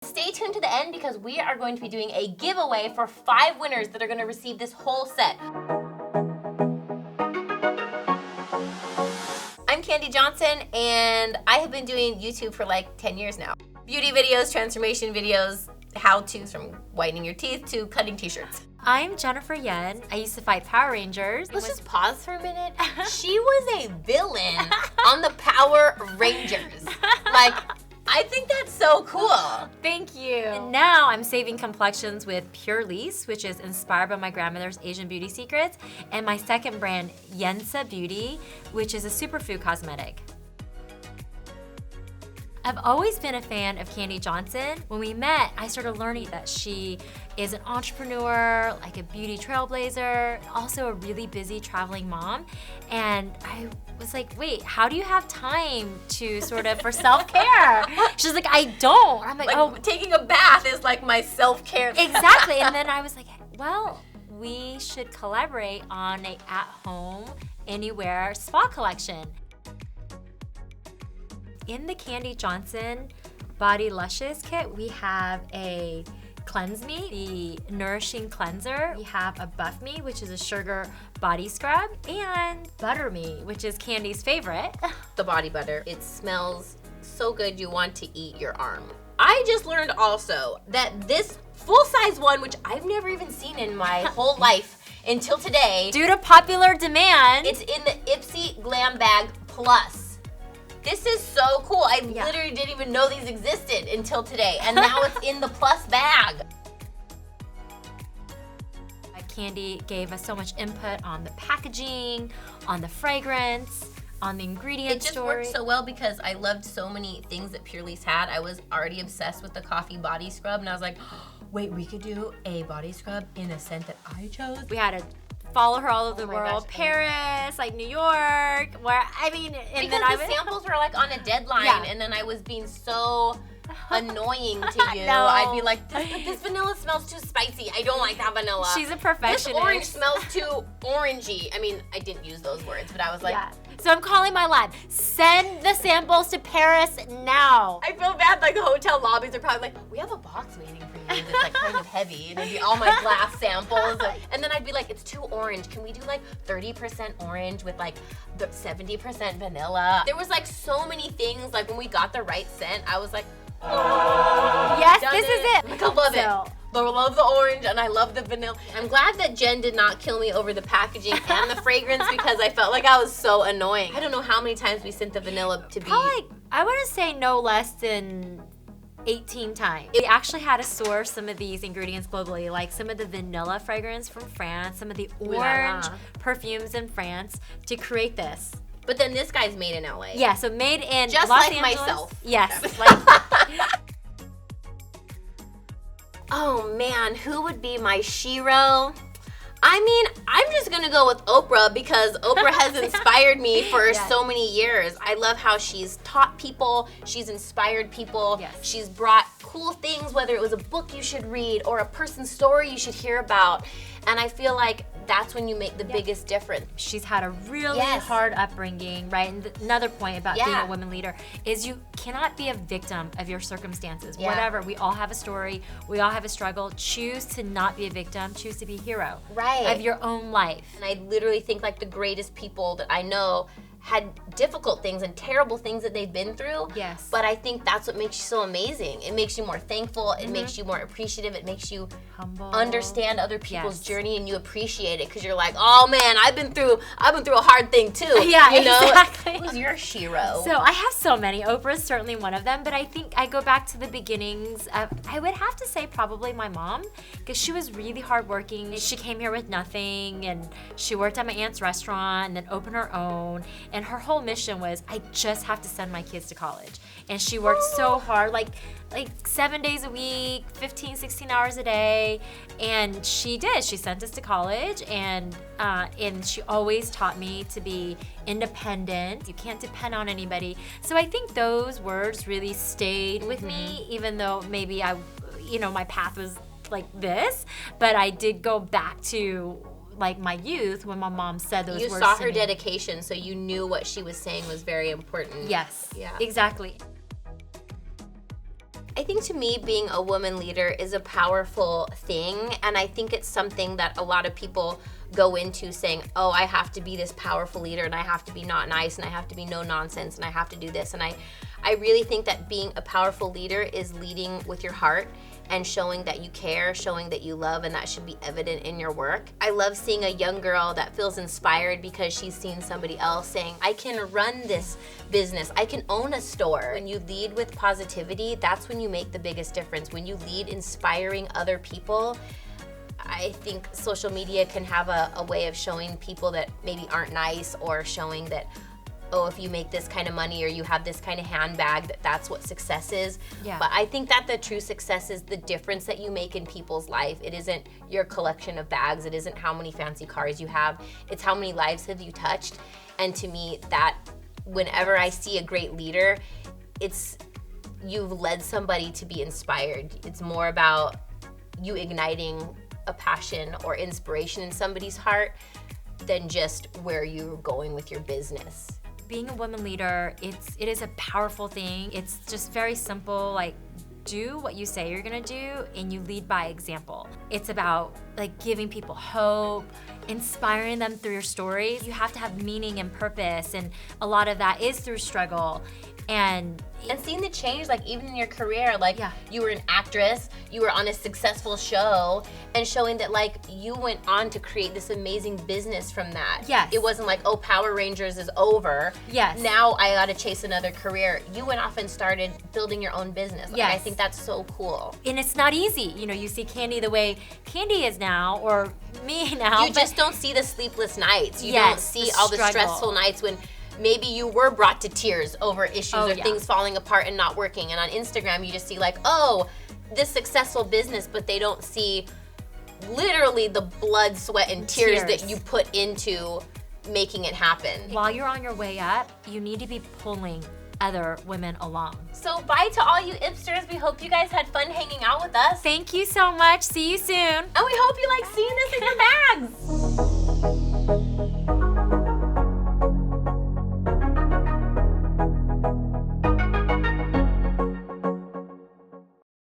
Stay tuned to the end because we are going to be doing a giveaway for 5 winners that are going to receive this whole set. I'm Kandee Johnson, and I have been doing YouTube for like 10 years now. Beauty videos, transformation videos, how-tos from whitening your teeth to cutting t-shirts. I'm Jennifer Yen. I used to fight Power Rangers. Let's just pause for a minute. She was a villain on the Power Rangers. Like, I think that's so cool. Thank you. And now I'm saving complexions with Purlisse, which is inspired by my grandmother's Asian beauty secrets, and my second brand, Yensa Beauty, which is a superfood cosmetic. I've always been a fan of Kandee Johnson. When we met, I started learning that she is an entrepreneur, like a beauty trailblazer, also a really busy traveling mom. And I was like, wait, how do you have time to sort of for self-care? She's like, I don't. I'm like, oh. Taking a bath is like my self-care. Exactly. And then I was like, well, we should collaborate on a at-home, anywhere spa collection. In the Kandee Johnson Body Luscious kit, we have a Cleanse Me, the Nourishing Cleanser. We have a Buff Me, which is a sugar body scrub, and Butter Me, which is Kandee's favorite. The body butter. It smells so good you want to eat your arm. I just learned also that this full-size one, which I've never even seen in my whole life until today. Due to popular demand. It's in the Ipsy Glam Bag Plus. This is so cool. I literally didn't even know these existed until today, and now it's in the Plus bag. Kandee gave us so much input on the packaging, on the fragrance, on the ingredient story. It just worked so well because I loved so many things that Purlisse had. I was already obsessed with the coffee body scrub, and I was like, wait, we could do a body scrub in a scent that I chose? We had to follow her all over the world, Paris, like New York, where, I mean, and because the samples were like on a deadline, and then I was being so annoying to you. No. I'd be like, this vanilla smells too spicy. I don't like that vanilla. She's a perfectionist. This orange smells too orangey. I mean, I didn't use those words, but I was like, So I'm calling my lab. Send the samples to Paris now. I feel bad, like the hotel lobbies are probably like, we have a box waiting for you that's like kind of heavy, and it'd be all my glass samples. And then I'd be like, it's too orange. Can we do like 30% orange with like the 70% vanilla? There was like so many things, like when we got the right scent, I was like, yes, this is it. Like, I love it. I love the orange and I love the vanilla. I'm glad that Jen did not kill me over the packaging and the fragrance because I felt like I was so annoying. I don't know how many times we sent the vanilla to be. Probably, I want to say no less than 18 times. We actually had to source some of these ingredients globally, like some of the vanilla fragrance from France, some of the orange perfumes in France to create this. But then this guy's made in LA. Yeah, so made in just Los like Angeles. Myself. Yes. Like oh man, who would be my Shiro? I mean, I'm just gonna go with Oprah because Oprah has inspired me for so many years. I love how she's taught people, she's inspired people, she's brought cool things, whether it was a book you should read or a person's story you should hear about. And I feel like that's when you make the biggest difference. She's had a really hard upbringing, right? And another point about being a women leader is you cannot be a victim of your circumstances. Whatever, we all have a story, we all have a struggle. Choose to not be a victim, choose to be a hero of your own life. And I literally think like the greatest people that I know had difficult things and terrible things that they've been through. Yes. But I think that's what makes you so amazing. It makes you more thankful. It makes you more appreciative. It makes you humble, understand other people's journey, and you appreciate it because you're like, oh man, I've been through a hard thing too. Yeah, you know? exactly. Who's your Shiro? So I have so many. Oprah's certainly one of them, but I think I go back to the beginnings of, I would have to say probably my mom, because she was really hardworking. She came here with nothing, and she worked at my aunt's restaurant and then opened her own. And her whole mission was, I just have to send my kids to college. And she worked so hard, like 7 days a week, 15, 16 hours a day. And she did. She sent us to college, and she always taught me to be independent. You can't depend on anybody. So I think those words really stayed with me, even though maybe my path was like this, but I did go back to like my youth when my mom said those words. You saw her dedication, so you knew what she was saying was very important. Yes. Yeah. Exactly. I think to me, being a woman leader is a powerful thing, and I think it's something that a lot of people go into saying, oh, I have to be this powerful leader, and I have to be not nice, and I have to be no nonsense, and I have to do this. And I really think that being a powerful leader is leading with your heart and showing that you care, showing that you love, and that should be evident in your work. I love seeing a young girl that feels inspired because she's seen somebody else saying, I can run this business, I can own a store. When you lead with positivity, that's when you make the biggest difference. When you lead inspiring other people, I think social media can have a way of showing people that maybe aren't nice, or showing that, oh, if you make this kind of money or you have this kind of handbag, that's what success is. Yeah. But I think that the true success is the difference that you make in people's life. It isn't your collection of bags. It isn't how many fancy cars you have. It's how many lives have you touched. And to me, that whenever I see a great leader, it's you've led somebody to be inspired. It's more about you igniting a passion or inspiration in somebody's heart than just where you're going with your business. Being a woman leader, it is a powerful thing. It's just very simple, like do what you say you're gonna do and you lead by example. It's about like giving people hope, inspiring them through your stories. You have to have meaning and purpose, and a lot of that is through struggle. And seeing the change, like even in your career, like you were an actress, you were on a successful show, and showing that like you went on to create this amazing business from that. Yes. It wasn't like, oh, Power Rangers is over. Yes. Now I gotta chase another career. You went off and started building your own business. Like, yes. I think that's so cool. And it's not easy. You know, you see Kandee the way Kandee is now, or me now. You just don't see the sleepless nights. You yes, don't see all the stressful nights when maybe you were brought to tears over issues or things falling apart and not working. And on Instagram, you just see like, oh, this successful business, but they don't see literally the blood, sweat, and tears that you put into making it happen. While you're on your way up, you need to be pulling other women along. So bye to all you Ipsters. We hope you guys had fun hanging out with us. Thank you so much. See you soon. And we hope you like seeing this in your bags.